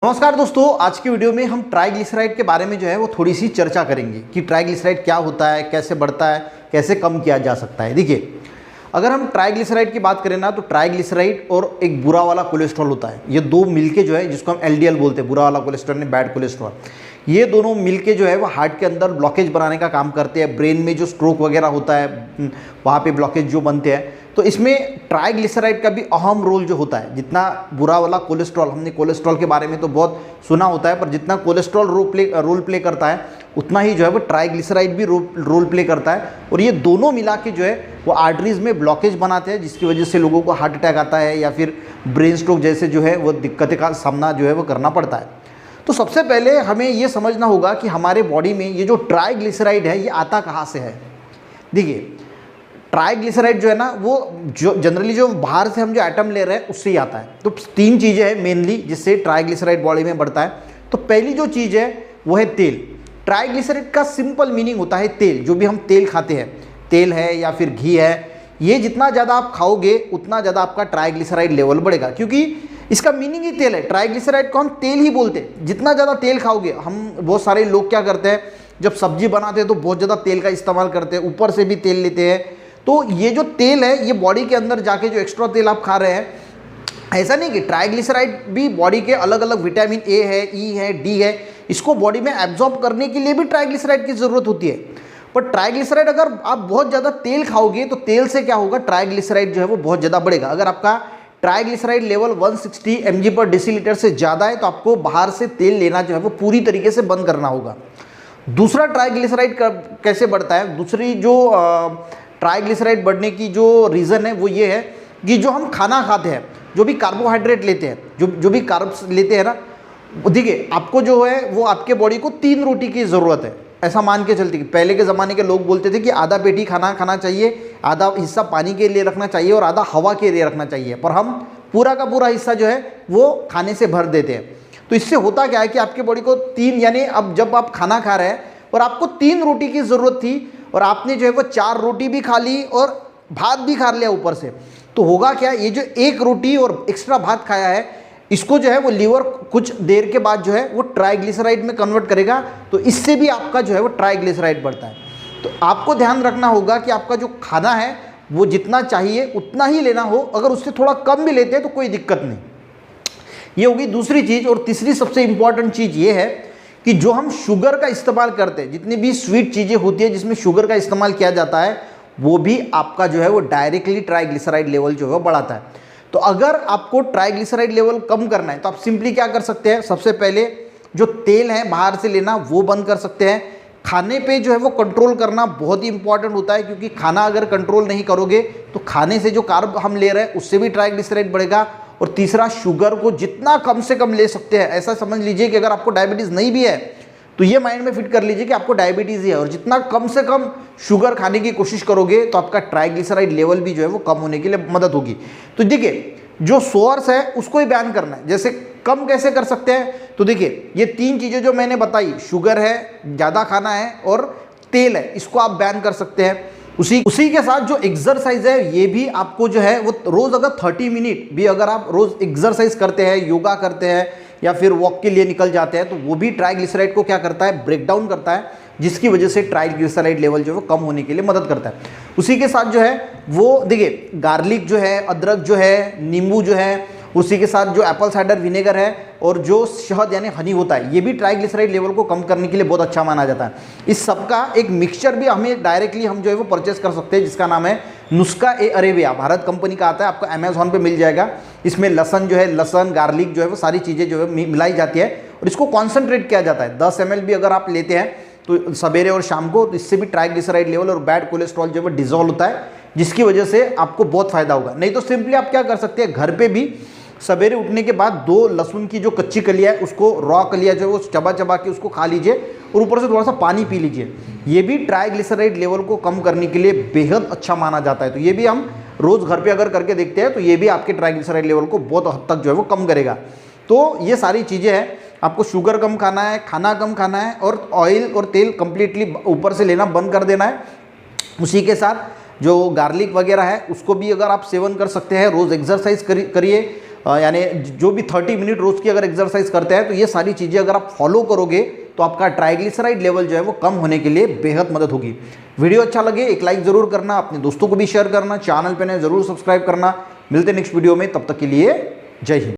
नमस्कार दोस्तों, आज की वीडियो में हम ट्राइग्लिसराइड के बारे में जो है वो थोड़ी सी चर्चा करेंगे कि ट्राइग्लिसराइड क्या होता है, कैसे बढ़ता है, कैसे कम किया जा सकता है। देखिए, अगर हम ट्राइग्लिसराइड की बात करें ना, तो ट्राइग्लिसराइड और एक बुरा वाला कोलेस्ट्रॉल होता है, ये दो मिलके जो है, जिसको हम एलडीएल बोलते हैं, बुरा वाला कोलेस्ट्रॉल नहीं बैड कोलेस्ट्रॉल, ये दोनों मिलके जो है वो हार्ट के अंदर ब्लॉकेज बनाने का काम करते हैं। ब्रेन में जो स्ट्रोक वगैरह होता है वहाँ पे ब्लॉकेज जो बनते हैं, तो इसमें ट्राइग्लिसराइड का भी अहम रोल जो होता है। जितना बुरा वाला कोलेस्ट्रॉल, हमने कोलेस्ट्रॉल के बारे में तो बहुत सुना होता है, पर जितना कोलेस्ट्रॉल रोल प्ले करता है उतना ही जो है वो ट्राइग्लिसराइड भी रोल प्ले करता है। और ये दोनों मिला के जो है वो आर्टरीज में ब्लॉकेज बनाते हैं, जिसकी वजह से लोगों को हार्ट अटैक आता है या फिर ब्रेन स्ट्रोक जैसे जो है वो दिक्कतें का सामना जो है वो करना पड़ता है। तो सबसे पहले हमें ये समझना होगा कि हमारे बॉडी में ये जो ट्राइग्लिसराइड है ये आता कहाँ से है। देखिए, ट्राइग्लिसराइड जो है ना, वो जो जनरली जो बाहर से हम जो एटम ले रहे हैं उससे ही आता है। तो तीन चीज़ें हैं मेनली जिससे ट्राइग्लिसराइड बॉडी में बढ़ता है। तो पहली जो चीज़ है वो है तेल। ट्राइग्लिसराइड का सिंपल मीनिंग होता है तेल। जो भी हम तेल खाते हैं, तेल है या फिर घी है, ये जितना ज़्यादा आप खाओगे उतना ज़्यादा आपका ट्राइग्लिसराइड लेवल बढ़ेगा, क्योंकि इसका मीनिंग ही तेल है। ट्राइग्लिसराइड को हम तेल ही बोलते हैं। जितना ज़्यादा तेल खाओगे, हम बहुत सारे लोग क्या करते हैं, जब सब्जी बनाते हैं तो बहुत ज़्यादा तेल का इस्तेमाल करते हैं, ऊपर से भी तेल लेते हैं। तो ये जो तेल है ये बॉडी के अंदर जाके जो एक्स्ट्रा तेल आप खा रहे हैं, ऐसा नहीं कि ट्राइग्लिसराइड भी बॉडी के अलग अलग विटामिन ए है, ई है, डी है, इसको बॉडी में एब्जॉर्ब करने के लिए भी ट्राइग्लिसराइड की ज़रूरत होती है। पर ट्राइग्लिसराइड अगर आप बहुत ज़्यादा तेल खाओगे तो तेल से क्या होगा, ट्राइग्लिसराइड जो है वो बहुत ज़्यादा बढ़ेगा। अगर आपका ट्राइग्लिसराइड लेवल 160 mg/dl से ज़्यादा है तो आपको बाहर से तेल लेना जो है वो पूरी तरीके से बंद करना होगा। दूसरा, ट्राइग्लिसराइड कैसे बढ़ता है, दूसरी जो ट्राइग्लिसराइड बढ़ने की जो रीज़न है वो ये है कि जो हम खाना खाते हैं, जो भी कार्बोहाइड्रेट लेते हैं, जो भी कार्ब्स लेते हैं ना, देखिए आपको जो है वो आपके बॉडी को 3 रोटी की ज़रूरत है। ऐसा मान के चलते कि पहले के ज़माने के लोग बोलते थे कि आधा पेट ही खाना खाना चाहिए, आधा हिस्सा पानी के लिए रखना चाहिए और आधा हवा के लिए रखना चाहिए, पर हम पूरा का पूरा हिस्सा जो है वो खाने से भर देते हैं। तो इससे होता क्या है कि आपके बॉडी को 3, यानी अब जब आप खाना खा रहे हैं और आपको 3 रोटी की ज़रूरत थी और आपने जो है वो 4 रोटी भी खा ली और भात भी खा लिया ऊपर से, तो होगा क्या, ये जो 1 रोटी और एक्स्ट्रा भात खाया है इसको जो है वो लीवर कुछ देर के बाद जो है वो ट्राइग्लिसराइड में कन्वर्ट करेगा। तो इससे भी आपका जो है वो ट्राइग्लिसराइड बढ़ता है। तो आपको ध्यान रखना होगा कि आपका जो खाना है वो जितना चाहिए उतना ही लेना हो। अगर उससे थोड़ा कम भी लेते हैं तो कोई दिक्कत नहीं। ये होगी दूसरी चीज़। और तीसरी सबसे इंपॉर्टेंट चीज़ ये है कि जो हम शुगर का इस्तेमाल करते हैं, जितनी भी स्वीट चीज़ें होती है जिसमें शुगर का इस्तेमाल किया जाता है, वो भी आपका जो है वो डायरेक्टली ट्राइग्लिसराइड लेवल जो है बढ़ाता है। तो अगर आपको ट्राइग्लिसराइड लेवल कम करना है तो आप सिंपली क्या कर सकते हैं, सबसे पहले जो तेल है बाहर से लेना वो बंद कर सकते हैं। खाने पे जो है वो कंट्रोल करना बहुत ही इंपॉर्टेंट होता है, क्योंकि खाना अगर कंट्रोल नहीं करोगे तो खाने से जो कार्ब हम ले रहे हैं उससे भी ट्राइग्लिसराइड बढ़ेगा। और तीसरा, शुगर को जितना कम से कम ले सकते हैं। ऐसा समझ लीजिए कि अगर आपको डायबिटीज़ नहीं भी है तो ये माइंड में फिट कर लीजिए कि आपको डायबिटीज़ ही है, और जितना कम से कम शुगर खाने की कोशिश करोगे तो आपका ट्राइग्लिसराइड लेवल भी जो है वो कम होने के लिए मदद होगी। तो देखिए, जो सोर्स है उसको ही बैन करना है। जैसे कम कैसे कर सकते हैं, तो देखिए ये 3 चीज़ें जो मैंने बताई, शुगर है, ज़्यादा खाना है और तेल है, इसको आप बैन कर सकते हैं। उसी के साथ जो एक्सरसाइज है ये भी आपको जो है वो रोज़ अगर 30 मिनट भी अगर आप रोज़ एक्सरसाइज करते हैं, योगा करते हैं या फिर वॉक के लिए निकल जाते हैं, तो वो भी ट्राइग्लिसराइड को क्या करता है, ब्रेक डाउन करता है, जिसकी वजह से ट्राइग्लिसराइड लेवल जो है वो कम होने के लिए मदद करता है। उसी के साथ जो है वो देखिए, गार्लिक जो है, अदरक जो है, नींबू जो है, उसी के साथ जो एप्पल साइडर विनेगर है और जो शहद यानी हनी होता है, ये भी ट्राइग्लिसराइड लेवल को कम करने के लिए बहुत अच्छा माना जाता है। इस सब का एक मिक्सचर भी हमें डायरेक्टली हम जो है वो परचेस कर सकते हैं, जिसका नाम है नुस्खा ए अरेबिया। भारत कंपनी का आता है, आपको अमेजोन पे मिल जाएगा। इसमें लहसन जो है, लहसन गार्लिक जो है वो सारी चीज़ें जो है मिलाई जाती है और इसको कॉन्सेंट्रेट किया जाता है। 10 ml भी अगर आप लेते हैं तो सवेरे और शाम को, तो इससे भी ट्राइग्लिसराइड लेवल और बैड कोलेस्ट्रॉल जो है डिजोल्व होता है, जिसकी वजह से आपको बहुत फायदा होगा। नहीं तो सिंपली आप क्या कर सकते हैं, घर पे भी सवेरे उठने के बाद 2 लहसुन की जो कच्ची कलियाँ है उसको, रॉ कलियाँ जो है वो चबा चबा के उसको खा लीजिए और ऊपर से थोड़ा सा पानी पी लीजिए। ये भी ट्राइग्लिसराइड लेवल को कम करने के लिए बेहद अच्छा माना जाता है। तो ये भी हम रोज़ घर पे अगर करके देखते हैं तो ये भी आपके ट्राइग्लिसराइड लेवल को बहुत हद तक जो है वो कम करेगा। तो ये सारी चीज़ें हैं, आपको शुगर कम खाना है, खाना कम खाना है और ऑयल और तेल कंप्लीटली ऊपर से लेना बंद कर देना है। उसी के साथ जो गार्लिक वगैरह है उसको भी अगर आप सेवन कर सकते हैं, रोज़ एक्सरसाइज करिए, यानी जो भी 30 मिनट रोज़ की अगर एक्सरसाइज करते हैं तो ये सारी चीज़ें अगर आप फॉलो करोगे तो आपका ट्राइग्लिसराइड लेवल जो है वो कम होने के लिए बेहद मदद होगी। वीडियो अच्छा लगे एक लाइक ज़रूर करना, अपने दोस्तों को भी शेयर करना, चैनल पे नए ज़रूर सब्सक्राइब करना। मिलते हैं नेक्स्ट वीडियो में, तब तक के लिए जय हिंद।